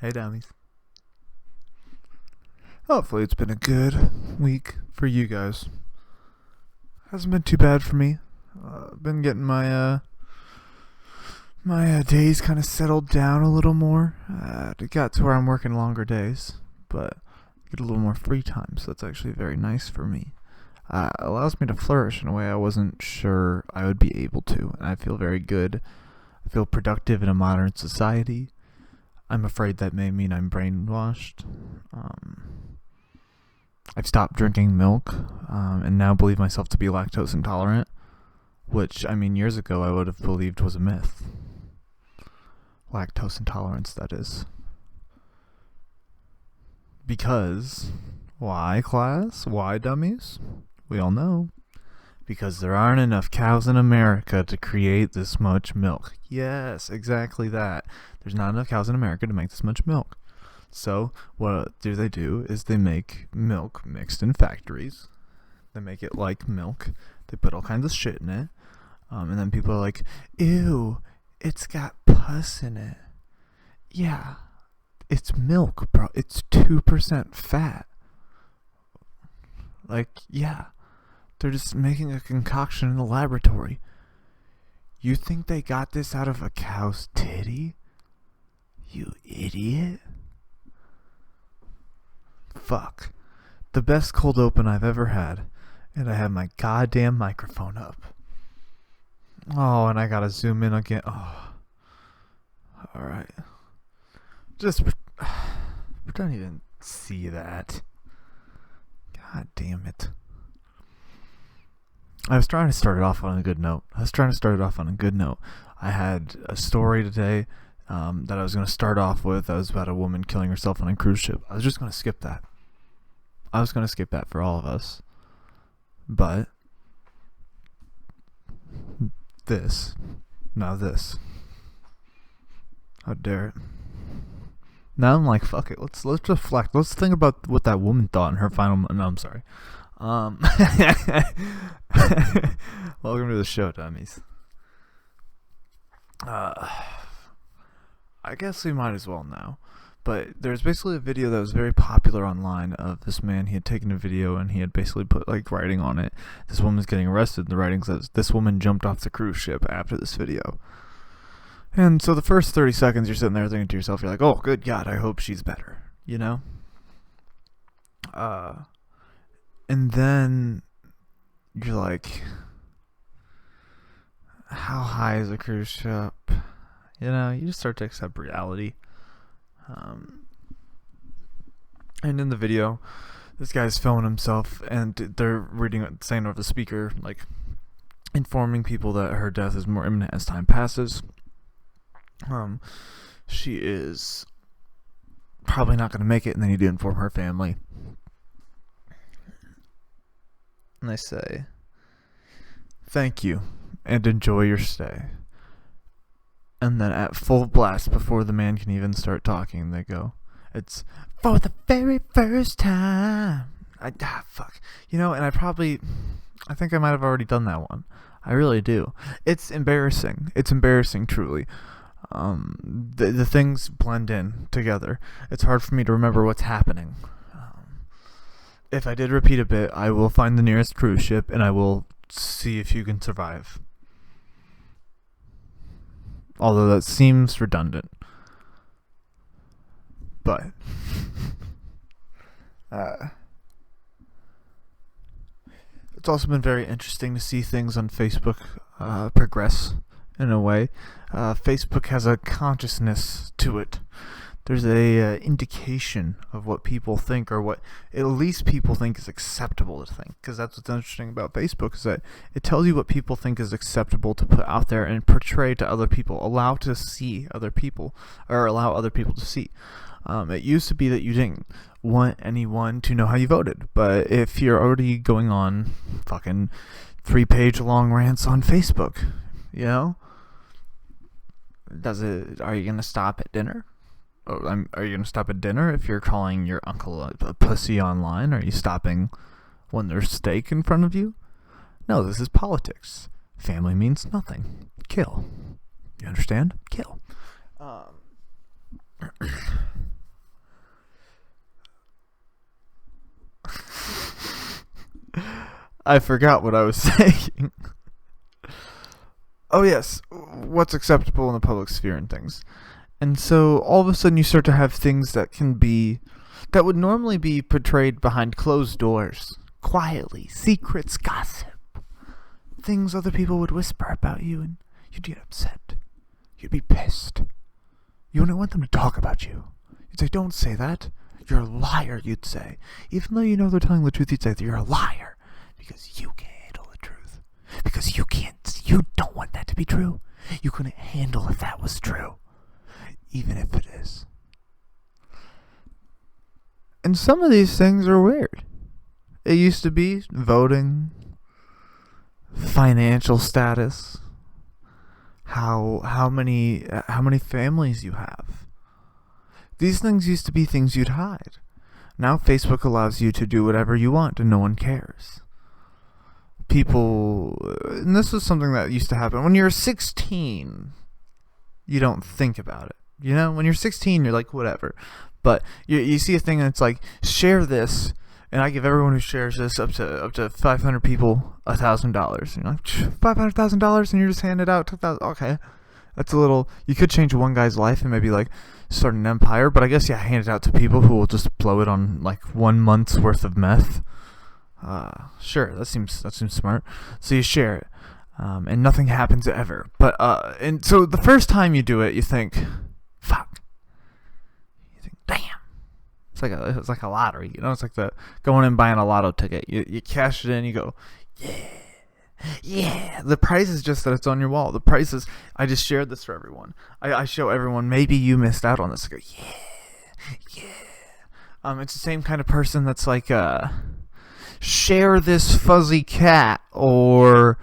Hey, Dummies. Hopefully it's been a good week for you guys. Hasn't been too bad for me. Been getting my days kind of settled down a little more. It got to where I'm working longer days, but get a little more free time, so that's actually very nice for me. Allows me to flourish in a way I wasn't sure I would be able to, and I feel very good. I feel productive in a modern society. I'm afraid that may mean I'm brainwashed. I've stopped drinking milk, and now believe myself to be lactose intolerant, which, years ago I would have believed was a myth. Lactose intolerance, that is. Because, why, class? Why, dummies? We all know. Because there aren't enough cows in America to create this much milk. Yes, exactly that. There's not enough cows in America to make this much milk. So what do is they make milk mixed in factories. They make it like milk. They put all kinds of shit in it. And then people are like, ew, it's got pus in it. Yeah, it's milk, bro. It's 2% fat. Yeah. They're just making a concoction in the laboratory. You think they got this out of a cow's titty? You idiot. Fuck. The best cold open I've ever had. And I have my goddamn microphone up. Oh, and I gotta zoom in again. Oh. Alright. Just don't even see that. God damn it. I was trying to start it off on a good note. I had a story today that I was going to start off with. That was about a woman killing herself on a cruise ship. I was just going to skip that. I was going to skip that for all of us. But this. How dare it. Now I'm like, fuck it. Let's reflect. Let's think about what that woman thought in her final... No, I'm sorry. Welcome to the show, dummies. I guess we might as well now. But there's basically a video that was very popular online of this man. He had taken a video and he had basically put writing on it. This woman's getting arrested. The writing says, this woman jumped off the cruise ship after this video. And so the first 30 seconds you're sitting there thinking to yourself, you're like, oh, good God, I hope she's better. You know? And then you're like, how high is a cruise ship? You know, you just start to accept reality. And in the video, this guy's filming himself, and they're saying over the speaker, informing people that her death is more imminent as time passes. She is probably not going to make it, and they need to inform her family. And they say, thank you, and enjoy your stay. And then at full blast, before the man can even start talking, they go, it's for the very first time. Fuck. You know, and I think I might have already done that one. I really do. It's embarrassing. It's embarrassing, truly. The things blend in together. It's hard for me to remember what's happening. If I did repeat a bit, I will find the nearest cruise ship and I will see if you can survive. Although that seems redundant. But it's also been very interesting to see things on Facebook progress in a way. Facebook has a consciousness to it. There's a indication of what people think, or what at least people think is acceptable to think. Because that's what's interesting about Facebook, is that it tells you what people think is acceptable to put out there and portray to other people, allow other people to see. It used to be that you didn't want anyone to know how you voted, but if you're already going on fucking 3-page long rants on Facebook, you know, are you gonna stop at dinner? Are you going to stop at dinner if you're calling your uncle a pussy online? Are you stopping when there's steak in front of you? No, this is politics. Family means nothing. Kill. You understand? Kill. I forgot what I was saying. Oh yes, what's acceptable in the public sphere and things. And so all of a sudden you start to have things that would normally be portrayed behind closed doors, quietly, secrets, gossip, things other people would whisper about you, and you'd get upset. You'd be pissed. You wouldn't want them to talk about you. You'd say, don't say that. You're a liar, you'd say. Even though you know they're telling the truth, you'd say that you're a liar. Because you can't handle the truth. Because you don't want that to be true. You couldn't handle if that was true. Even if it is. And some of these things are weird. It used to be voting, financial status, how many families you have. These things used to be things you'd hide. Now Facebook allows you to do whatever you want and no one cares. People, and this was something that used to happen when you're 16, you don't think about it. You know, when you're 16, you're like, whatever. But you see a thing and it's like, share this, and I give everyone who shares this up to 500 people $1,000. You're like, $500,000, and you're just handing it out to 1,000. Okay, that's a little. You could change one guy's life and maybe like start an empire, but I guess you hand it out to people who will just blow it on like 1 month's worth of meth. Sure, that seems smart. So you share it, and nothing happens ever. But and so the first time you do it, you think, fuck. You think, damn. It's like a lottery, you know. It's like the going and buying a lotto ticket. You cash it in, you go, yeah. The price is just that it's on your wall. The price is, I just shared this for everyone. I show everyone. Maybe you missed out on this. I go, yeah. It's the same kind of person that's like, share this fuzzy cat, or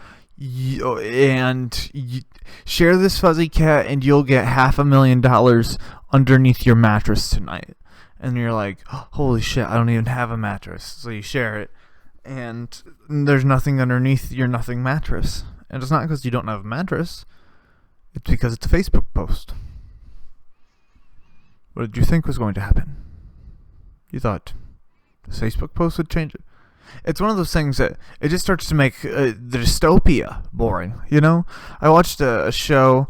share this fuzzy cat, and you'll get $500,000 underneath your mattress tonight. And you're like, holy shit, I don't even have a mattress. So you share it, and there's nothing underneath your nothing mattress. And it's not because you don't have a mattress. It's because it's a Facebook post. What did you think was going to happen? You thought the Facebook post would change it? It's one of those things that it just starts to make the dystopia boring, you know? I watched a show,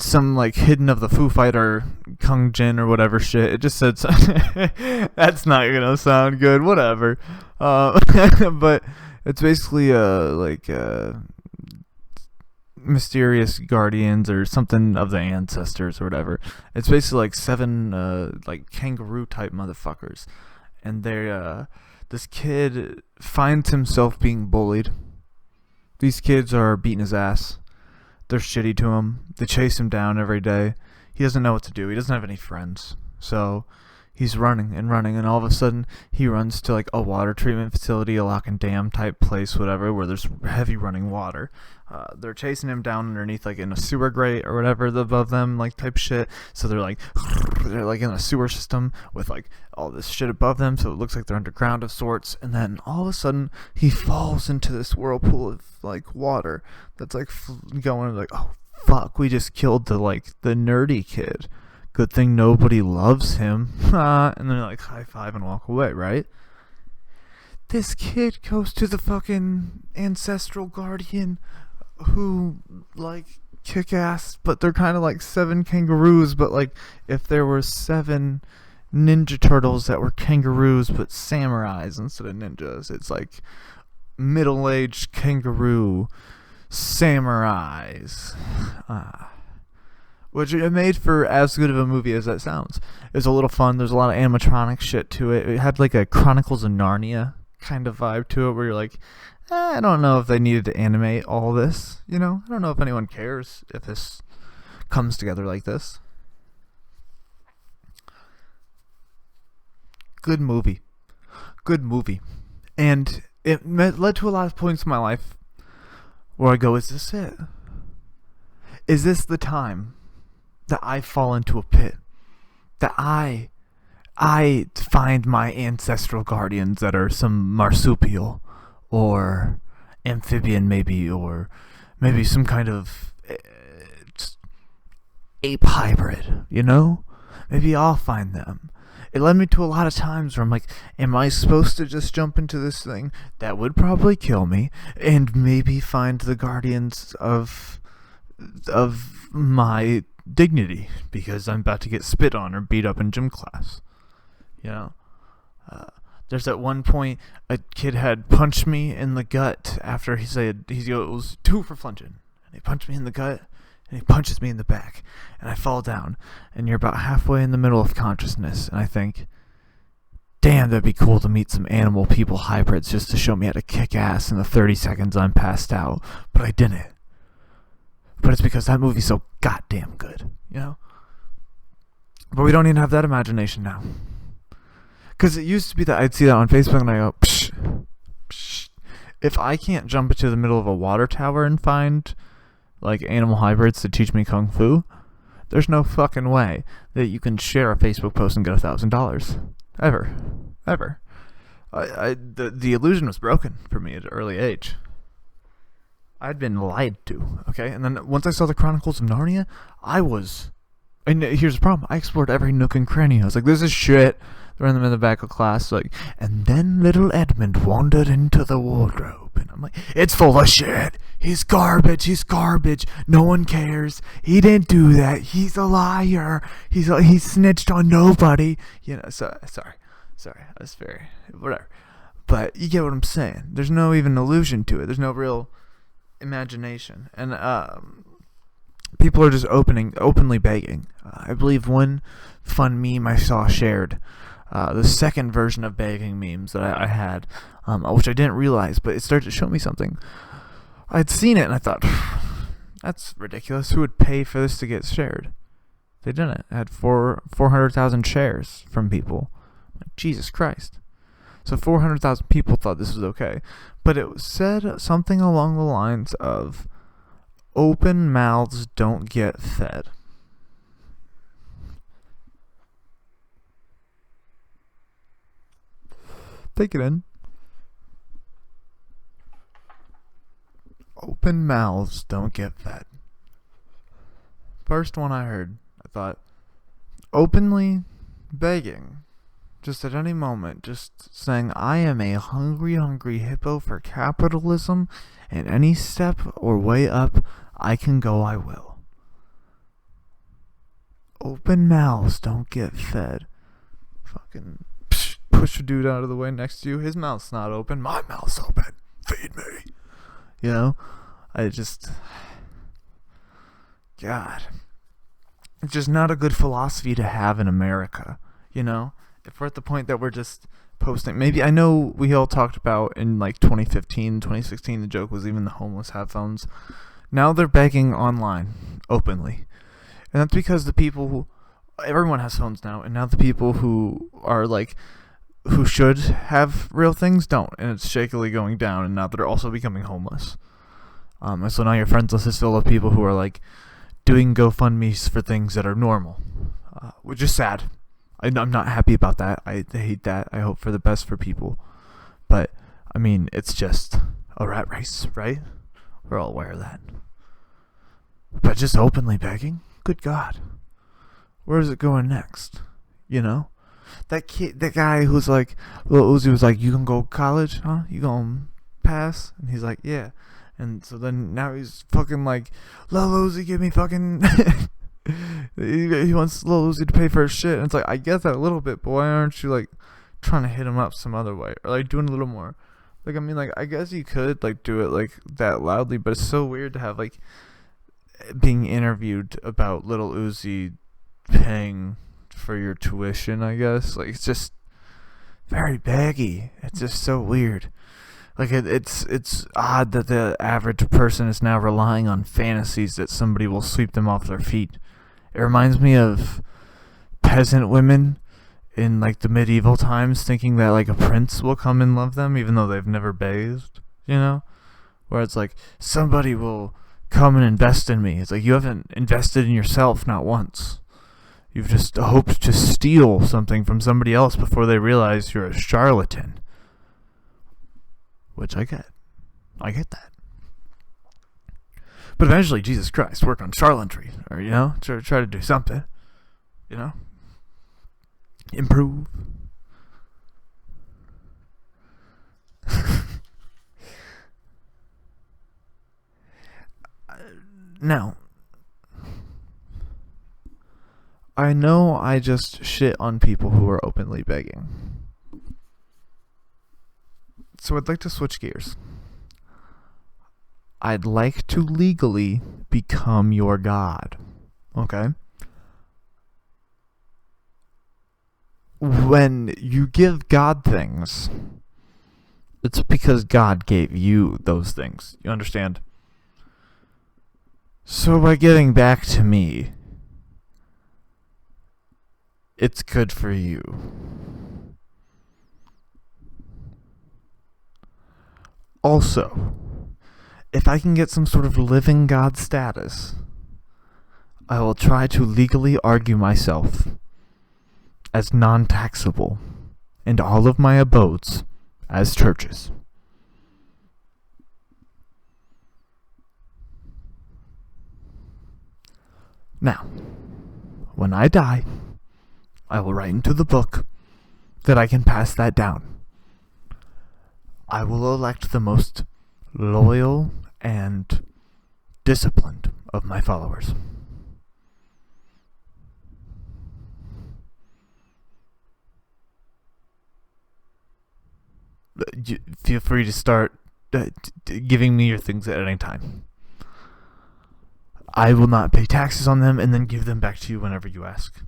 some like Hidden of the Foo Fighter, Kung Jin or whatever shit. It just said, that's not gonna sound good, whatever. But it's basically mysterious guardians or something of the ancestors or whatever. It's basically like 7 like kangaroo type motherfuckers, and they're this kid finds himself being bullied. These kids are beating his ass. They're shitty to him. They chase him down every day. He doesn't know what to do. He doesn't have any friends. So he's running, and all of a sudden he runs to like a water treatment facility, a lock and dam type place, whatever, where there's heavy running water. They're chasing him down underneath, like in a sewer grate or whatever above them, like type shit. So they're like in a sewer system with like all this shit above them, so it looks like they're underground of sorts. And then all of a sudden he falls into this whirlpool of like water that's like going like, oh fuck, we just killed the nerdy kid. Good thing nobody loves him. And then like high five and walk away, right? This kid goes to the fucking ancestral guardian, who like kick ass, but they're kind of like 7 kangaroos, but like if there were 7 ninja turtles that were kangaroos but samurais instead of ninjas, it's like middle-aged kangaroo samurais. Which it made for as good of a movie as that sounds. It was a little fun. There's a lot of animatronic shit to it. It had like a Chronicles of Narnia kind of vibe to it, where you're like, I don't know if they needed to animate all this, you know? I don't know if anyone cares if this comes together like this. Good movie. And it led to a lot of points in my life where I go, is this it? Is this the time that I fall into a pit? That I find my ancestral guardians that are some marsupial or amphibian maybe, or maybe some kind of ape hybrid, you know? Maybe I'll find them. it led me to a lot of times where I'm like, am I supposed to just jump into this thing that would probably kill me and maybe find the guardians of my dignity because I'm about to get spit on or beat up in gym class? You know, there's at one point a kid had punched me in the gut after he goes 2 for flunging, and he punched me in the gut, and he punches me in the back, and I fall down, and you're about halfway in the middle of consciousness, and I think, damn, that'd be cool to meet some animal people hybrids just to show me how to kick ass in the 30 seconds I'm passed out, but I didn't. But it's because that movie's so goddamn good, you know? But we don't even have that imagination now. Because it used to be that I'd see that on Facebook and I go, psh, psh. If I can't jump into the middle of a water tower and find like animal hybrids to teach me kung fu, there's no fucking way that you can share a Facebook post and get $1,000 ever. The illusion was broken for me at an early age. I'd been lied to, okay? And then once I saw the Chronicles of Narnia, and here's the problem, I explored every nook and cranny. I was like, this is shit. Throw them in the back of class, like, and then little Edmund wandered into the wardrobe, and I'm like, it's full of shit. He's garbage. No one cares. He didn't do that. He's a liar. He snitched on nobody. You know. So sorry. That's very whatever. But you get what I'm saying. There's no even allusion to it. There's no real imagination, and people are just openly begging. I believe one fun meme I saw shared. The second version of begging memes that I had, which I didn't realize, but it started to show me something. I'd seen it and I thought, that's ridiculous. Who would pay for this to get shared? They didn't. It had 400,000 shares from people. Like, Jesus Christ. So 400,000 people thought this was okay. But it said something along the lines of, open mouths don't get fed. Take it in. Open mouths don't get fed. First one I heard, I thought, openly begging, just at any moment, just saying, I am a hungry hippo for capitalism, and any step or way up I can go, I will. Open mouths don't get fed. Fucking push a dude out of the way next to you. His mouth's not open. My mouth's open. Feed me. You know? God. It's just not a good philosophy to have in America. You know? If we're at the point that we're just posting. Maybe, I know we all talked about in like 2015, 2016, the joke was even the homeless have phones. Now they're begging online, openly. And that's because the people everyone has phones now, and now the people who are like, who should have real things don't, and it's shakily going down, and now they're also becoming homeless. So now your friends list is full of people who are like doing GoFundMes for things that are normal, which is sad. I'm not happy about that. I hate that. I hope for the best for people, but I mean, it's just a rat race, right? We're all aware of that. But just openly begging? Good God. Where is it going next? You know? That guy who's like, Lil Uzi was like, you gonna go to college, huh? You gonna pass? And he's like, yeah. And so then now he's fucking like, Lil Uzi, give me fucking... he wants Lil Uzi to pay for his shit. And it's like, I get that a little bit, but why aren't you like trying to hit him up some other way? Or like doing a little more? Like, I mean, like, I guess you could like do it like that loudly, but it's so weird to have like being interviewed about Lil Uzi paying for your tuition, I guess. Like, it's just very baggy. It's just so weird. Like, it's odd that the average person is now relying on fantasies that somebody will sweep them off their feet. It reminds me of peasant women in like the medieval times thinking that like a prince will come and love them even though they've never bathed, you know? Where it's like, somebody will come and invest in me. It's like, you haven't invested in yourself, not once. You've just hoped to steal something from somebody else before they realize you're a charlatan. Which I get. I get that. But eventually, Jesus Christ, work on charlatanry. Or, you know, try to do something. You know? improve. Now, I know I just shit on people who are openly begging. So I'd like to switch gears. I'd like to legally become your god. Okay? When you give God things, it's because God gave you those things. You understand? So by giving back to me, it's good for you. Also, if I can get some sort of living God status, I will try to legally argue myself as non-taxable and all of my abodes as churches. Now, when I die, I will write into the book that I can pass that down. I will elect the most loyal and disciplined of my followers. Feel free to start giving me your things at any time. I will not pay taxes on them and then give them back to you whenever you ask.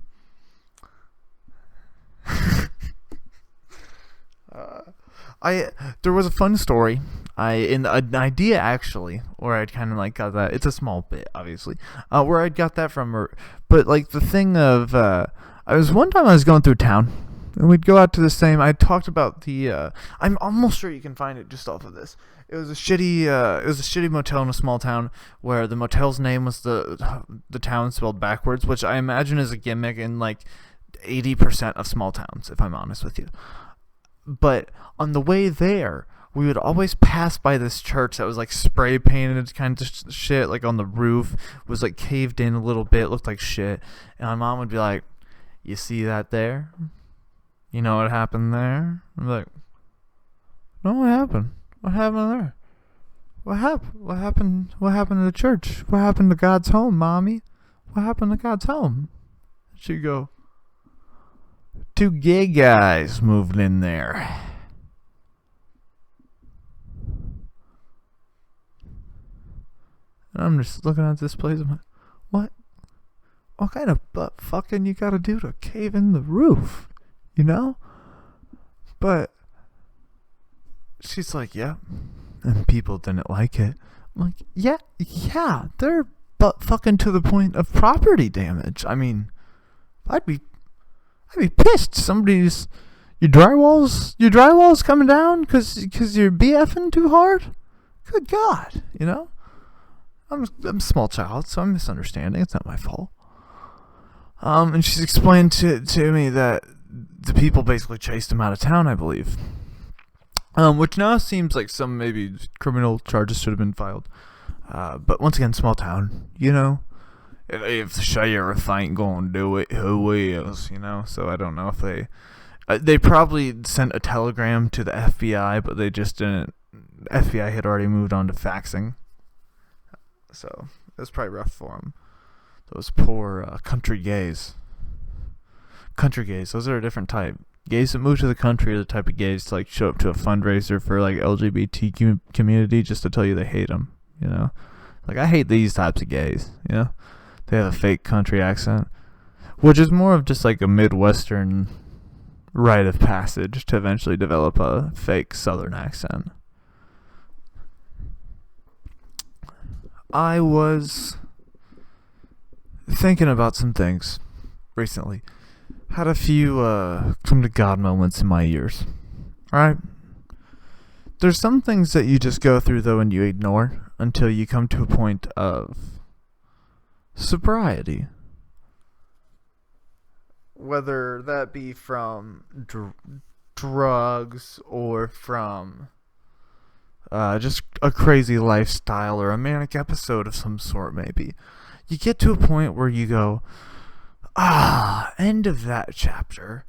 There was a fun story. In an idea actually, where I'd kind of like got that. It's a small bit, obviously, where I'd got that from her. But like the thing of, I was one time I was going through town, and we'd go out to the same. I talked about the. I'm almost sure you can find it just off of this. It was a shitty motel in a small town where the motel's name was the town spelled backwards, which I imagine is a gimmick in like 80% of small towns, if I'm honest with you. But on the way there, we would always pass by this church that was like spray painted kind of shit, like on the roof, was like caved in a little bit, looked like shit. And my mom would be like, "You see that there? You know what happened there?" I'm like, "No, what happened? What happened there? What happened? What happened? What happened to the church? What happened to God's home, Mommy? What happened to God's home?" She'd go, "Two gay guys moved in there." And I'm just looking at this place. I'm like, what? What kind of butt fucking you gotta do to cave in the roof? You know? But she's like, "Yeah." And people didn't like it. I'm like, yeah, they're butt fucking to the point of property damage. I mean, I'd be pissed. Your drywall's coming down because you're BFing too hard. Good God, you know. I'm a small child, so I'm misunderstanding. It's not my fault. And she's explained to me that the people basically chased him out of town, I believe. Which now seems like some maybe criminal charges should have been filed. But once again, small town, you know. If the sheriff ain't gonna do it, who is, you know? So I don't know if they probably sent a telegram to the FBI, but they just didn't. FBI had already moved on to faxing. So it was probably rough for them. Those poor country gays. Country gays, those are a different type. Gays that move to the country are the type of gays to like show up to a fundraiser for like LGBT community just to tell you they hate them, you know? Like, I hate these types of gays, you know? They have a fake country accent, which is more of just like a Midwestern rite of passage to eventually develop a fake Southern accent. I was thinking about some things recently. Had a few come to God moments in my ears. Alright? There's some things that you just go through though and you ignore until you come to a point of sobriety. Whether that be from drugs or from just a crazy lifestyle or a manic episode of some sort, maybe. You get to a point where you go, end of that chapter.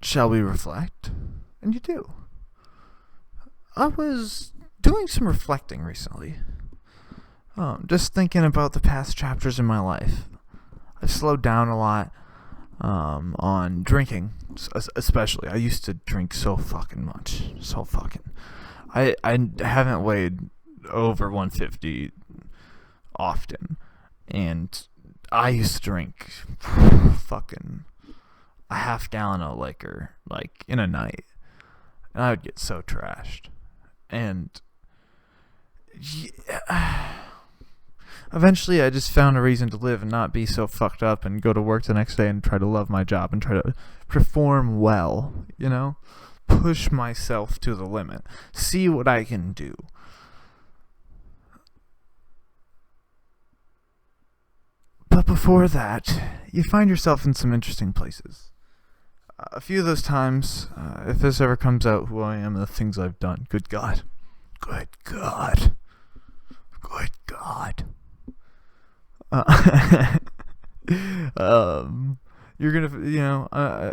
shall we reflect? And you do. I was doing some reflecting recently. Just thinking about the past chapters in my life. I've slowed down a lot on drinking, especially. I used to drink so fucking much. I haven't weighed over 150 often. And I used to drink fucking a half gallon of liquor, like, in a night. And I would get so trashed. And eventually I just found a reason to live and not be so fucked up and go to work the next day and try to love my job and try to perform well, you know? Push myself to the limit. See what I can do. But before that, you find yourself in some interesting places. A few of those times, if this ever comes out who I am and the things I've done, good God. Good God. Good God. You're gonna,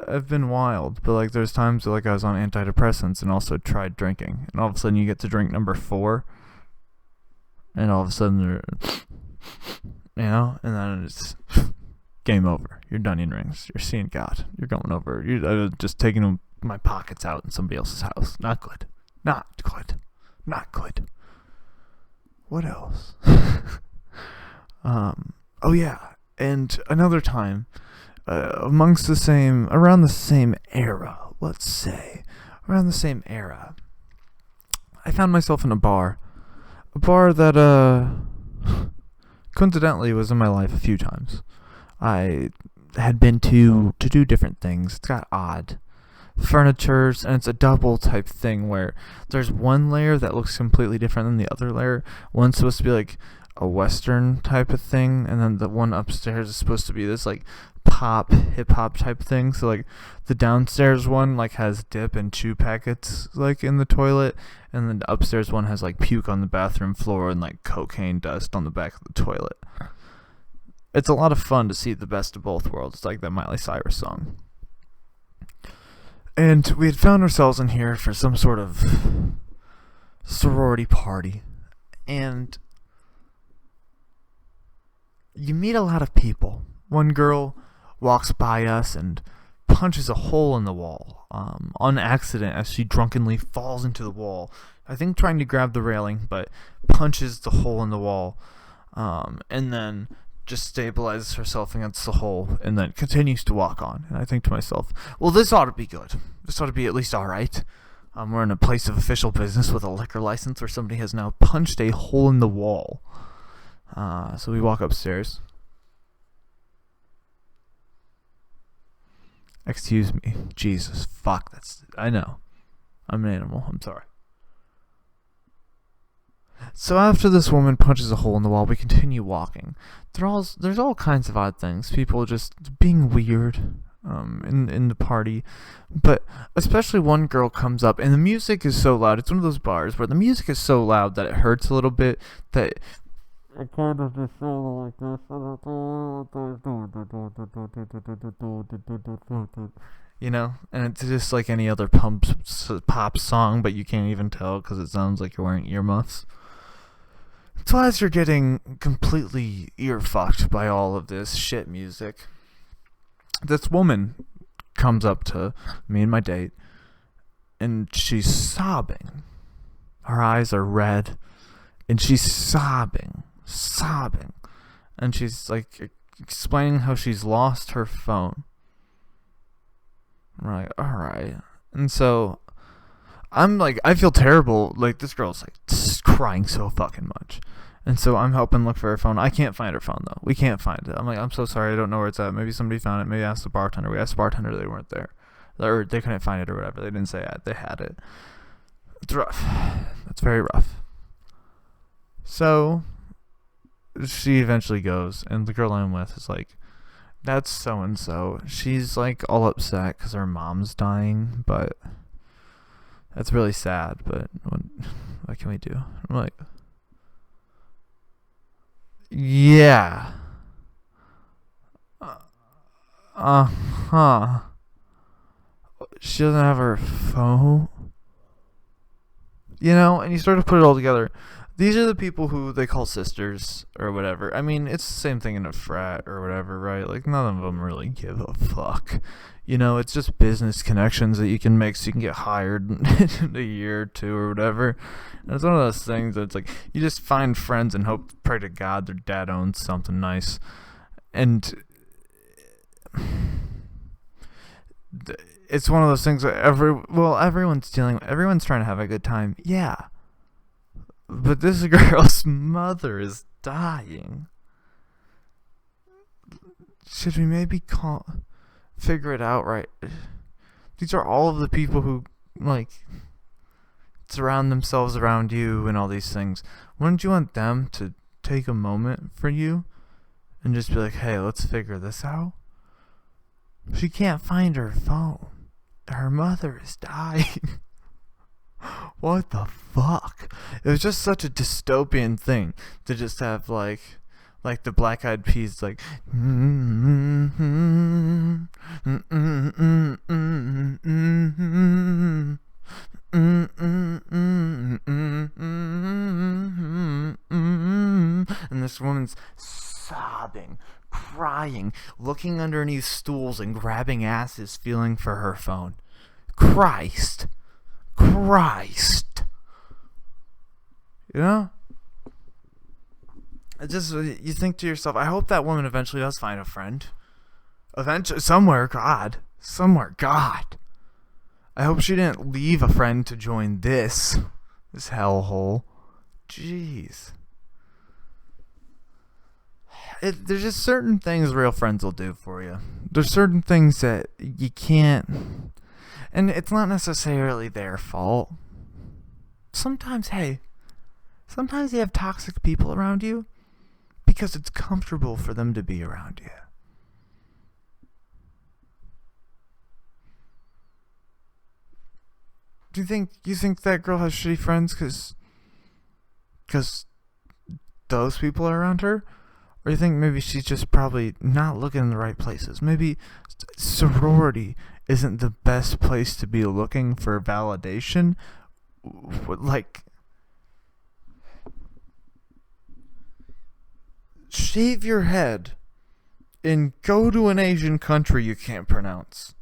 I've been wild, but like there's times like I was on antidepressants and also tried drinking, and all of a sudden you get to drink number 4, and all of a sudden and then it's game over. You're done eating rings. You're seeing God. You're going over. You're just taking my pockets out in somebody else's house. Not good. Not good. Not good. What else? Oh yeah, and another time, around the same era, let's say, I found myself in a bar that, coincidentally was in my life a few times. I had been to do different things. It's got odd furnitures, and it's a double type thing where there's one layer that looks completely different than the other layer. One's supposed to be like a Western type of thing, and then the one upstairs is supposed to be this like pop, hip hop type thing. So like the downstairs one like has dip and chew packets like in the toilet, and then the upstairs one has like puke on the bathroom floor and like cocaine dust on the back of the toilet. It's a lot of fun to see the best of both worlds, like that Miley Cyrus song. And we had found ourselves in here for some sort of sorority party. And you meet a lot of people. One girl walks by us and punches a hole in the wall on accident as she drunkenly falls into the wall. I think trying to grab the railing, but punches the hole in the wall. And then just stabilizes herself against the hole and then continues to walk on. And I think to myself, well, this ought to be good. This ought to be at least alright. We're in a place of official business with a liquor license where somebody has now punched a hole in the wall. So we walk upstairs. Excuse me. Jesus, fuck, I know. I'm an animal, I'm sorry. So after this woman punches a hole in the wall, we continue walking. There's all kinds of odd things. People just being weird in the party. But especially one girl comes up, and the music is so loud. It's one of those bars where the music is so loud that it hurts a little bit. That I kind of just feel like this. You know? And it's just like any other pop song, but you can't even tell because it sounds like you're wearing earmuffs. So as you're getting completely ear-fucked by all of this shit music, this woman comes up to me and my date, and she's sobbing. Her eyes are red, and she's sobbing. And she's like explaining how she's lost her phone. I'm like, alright. And so I'm like, I feel terrible. Like, this girl's like crying so fucking much. And so I'm helping look for her phone. I can't find her phone, though. We can't find it. I'm like, I'm so sorry. I don't know where it's at. Maybe somebody found it. Maybe ask the bartender. We asked the bartender. They weren't there. Or they couldn't find it or whatever. They didn't say they had it. It's rough. It's very rough. So she eventually goes, and the girl I'm with is like, that's so-and-so. She's like all upset because her mom's dying, but that's really sad, but what can we do? I'm like, yeah. she doesn't have her phone. You know, and you start to put it all together. These are the people who they call sisters or whatever. I mean, it's the same thing in a frat or whatever, right? Like, none of them really give a fuck. You know, it's just business connections that you can make so you can get hired in a year or two or whatever. And it's one of those things that it's like, you just find friends and hope, pray to God their dad owns something nice. And it's one of those things that everyone's trying to have a good time. Yeah. But this girl's mother is dying. Should we maybe figure it out right? These are all of the people who, like, surround themselves around you and all these things. Wouldn't you want them to take a moment for you and just be like, hey, let's figure this out? She can't find her phone. Her mother is dying. What the fuck? It was just such a dystopian thing to just have like the Black Eyed Peas like and this woman's sobbing, crying, looking underneath stools and grabbing asses, feeling for her phone. Christ. You know? You think to yourself, I hope that woman eventually does find a friend. Eventually, somewhere, God. I hope she didn't leave a friend to join this hellhole. Jeez. There's just certain things real friends will do for you. There's certain things that you can't... And it's not necessarily their fault. Sometimes you have toxic people around you because it's comfortable for them to be around you. Do you think that girl has shitty friends because those people are around her? Or you think maybe she's just probably not looking in the right places? Maybe sorority isn't the best place to be looking for validation. Like, shave your head and go to an Asian country you can't pronounce.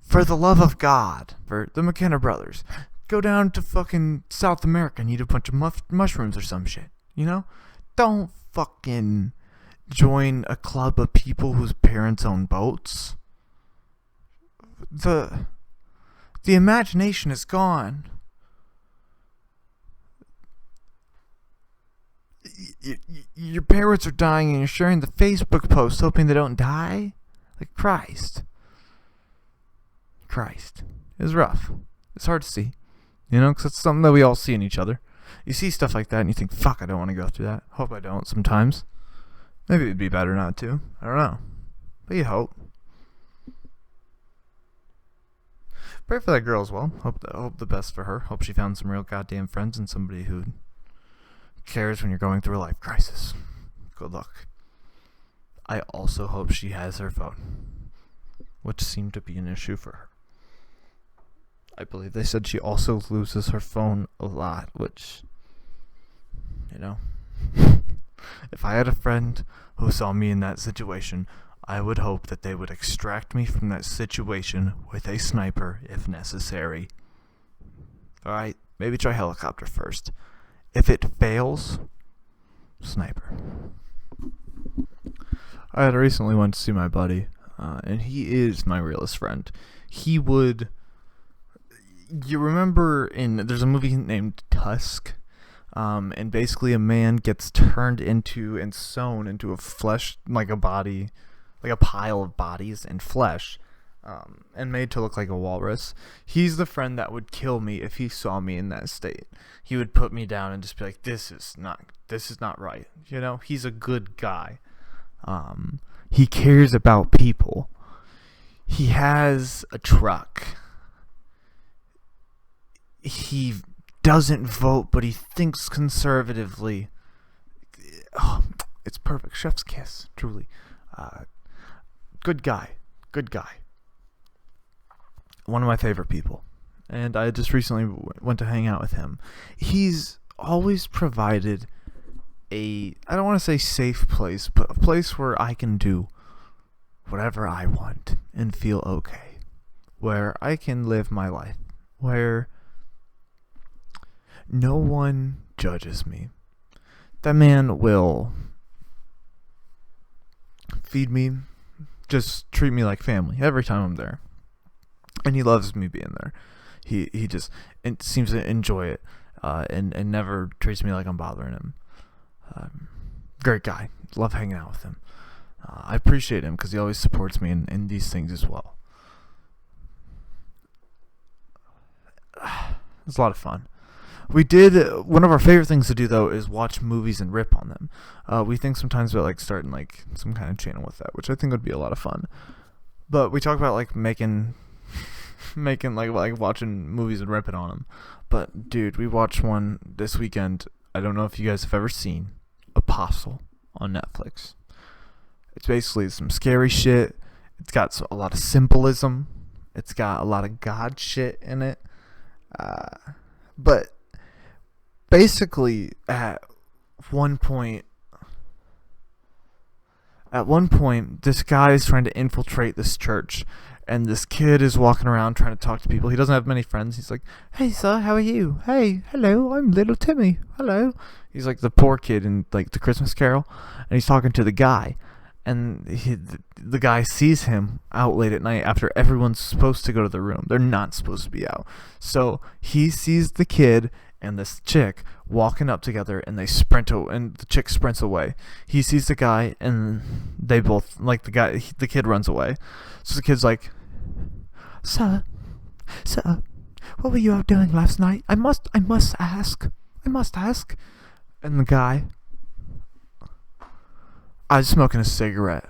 For the love of God, for the McKenna brothers. Go down to fucking South America and eat a bunch of mushrooms or some shit. You know? Don't fucking join a club of people whose parents own boats. The imagination is gone. Your parents are dying and you're sharing the Facebook post hoping they don't die? Like, Christ. It's rough. It's hard to see. You know, because it's something that we all see in each other. You see stuff like that and you think, fuck, I don't want to go through that. Hope I don't sometimes. Maybe it'd be better not to. I don't know. But you hope. Pray for that girl as well. Hope the best for her. Hope she found some real goddamn friends and somebody who cares when you're going through a life crisis. Good luck. I also hope she has her phone, which seemed to be an issue for her. I believe they said she also loses her phone a lot, which, you know, if I had a friend who saw me in that situation, I would hope that they would extract me from that situation with a sniper if necessary. Alright, maybe try helicopter first. If it fails, sniper. I had recently went to see my buddy, and he is my realest friend. He would... You remember there's a movie named Tusk, and basically a man gets turned into and sewn into a flesh, like a body, like a pile of bodies and flesh, and made to look like a walrus. He's the friend that would kill me if he saw me in that state. He would put me down and just be like, this is not right. You know, he's a good guy. He cares about people. He has a truck. He doesn't vote, but he thinks conservatively. Oh, it's perfect. Chef's kiss, truly. Good guy. one of my favorite people, and I just recently went to hang out with him. He's always provided I don't want to say safe place, but a place where I can do whatever I want and feel okay, where I can live my life, where no one judges me. That man will feed me, just treat me like family every time I'm there, and he loves me being there. He just seems to enjoy it, and never treats me like I'm bothering him. Great guy. Love hanging out with him. I appreciate him because he always supports me in these things as well. It's a lot of fun. We did, one of our favorite things to do though is watch movies and rip on them. We think sometimes about like starting like some kind of channel with that, which I think would be a lot of fun. But we talk about like making like watching movies and ripping on them. But dude, we watched one this weekend. I don't know if you guys have ever seen Apostle on Netflix. It's basically some scary shit. It's got a lot of symbolism. It's got a lot of God shit in it. But basically, at one point, this guy is trying to infiltrate this church, and this kid is walking around trying to talk to people. He doesn't have many friends. He's like, "Hey, sir, how are you? Hey, hello, I'm little Timmy. Hello." He's like the poor kid in like the Christmas Carol, and he's talking to the guy, and the guy sees him out late at night after everyone's supposed to go to the room. They're not supposed to be out. So he sees the kid and this chick walking up together, and they sprint, and the chick sprints away. He sees the guy, and they both, like the kid runs away. So the kid's like, Sir, what were you out doing last night? I must ask. And the guy, I was smoking a cigarette.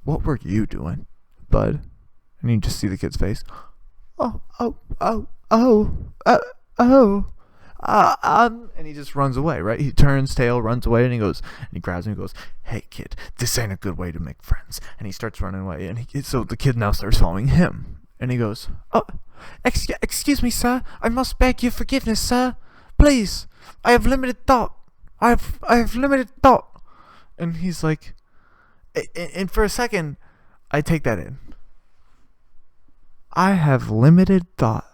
What were you doing, bud? And you just see the kid's face. And he just runs away, right? He turns tail, runs away, and he grabs him and goes, "Hey, kid, this ain't a good way to make friends." And he starts running away, and so the kid now starts following him. And he goes, "Oh, excuse me, sir. I must beg your forgiveness, sir. Please, I have limited thought. I have limited thought." And he's like, and for a second, I take that in. I have limited thought.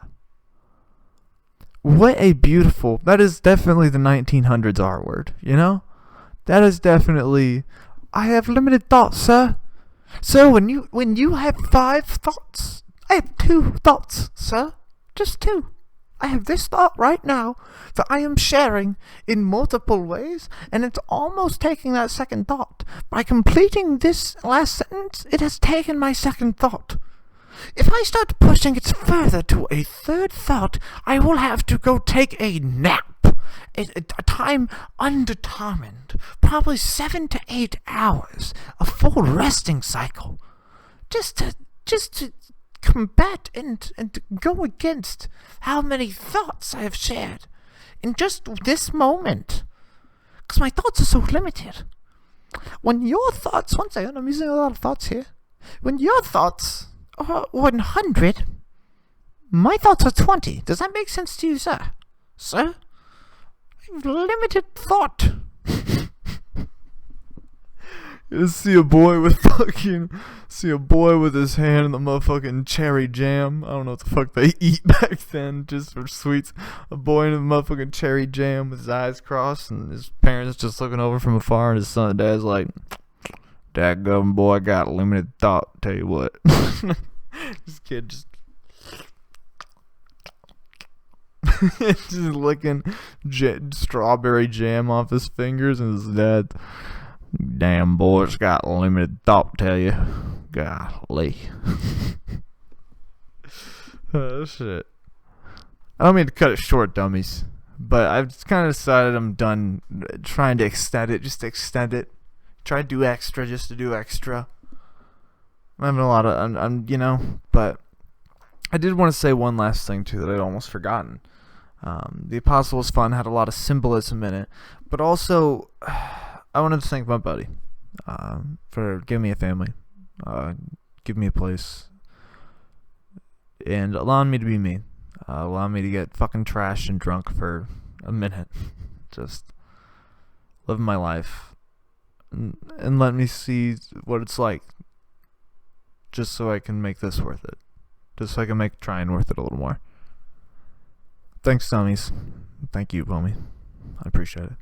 What a beautiful, that is definitely the 1900s R word, you know? That is definitely, I have limited thoughts, sir. So when you have 5 thoughts, I have 2 thoughts, sir. Just 2. I have this thought right now that I am sharing in multiple ways, and it's almost taking that second thought. By completing this last sentence, it has taken my second thought. If I start pushing it further to a third thought, I will have to go take a nap. A time undetermined. Probably 7 to 8 hours. A full resting cycle. Just to combat and to go against how many thoughts I have shared in just this moment. Because my thoughts are so limited. When your thoughts, one second, I'm using a lot of thoughts here. When your thoughts are 100, my thoughts are 20. Does that make sense to you, sir? Sir? I've limited thought. You see a boy with his hand in the motherfucking cherry jam. I don't know what the fuck they eat back then, just for sweets. A boy in a motherfucking cherry jam with his eyes crossed, and his parents just looking over from afar, and his son and dad's like, "Dadgum boy got limited thought, tell you what." This kid just just licking strawberry jam off his fingers, and his dad, "Damn boy's got limited thought, tell you." Golly. Oh shit. I don't mean to cut it short, dummies, but I've just kind of decided I'm done trying to extend it, just to extend it. Try to do extra just to do extra. I'm having a lot of, but I did want to say one last thing too that I'd almost forgotten. The Apostle was fun, had a lot of symbolism in it, but also I wanted to thank my buddy for giving me a family, giving me a place. and allowing me to be me, allowing me to get fucking trashed and drunk for a minute, just living my life, and let me see what it's like, just so I can make this worth it, just so I can make trying worth it a little more. Thanks, Dummies. Thank you, homie. I appreciate it.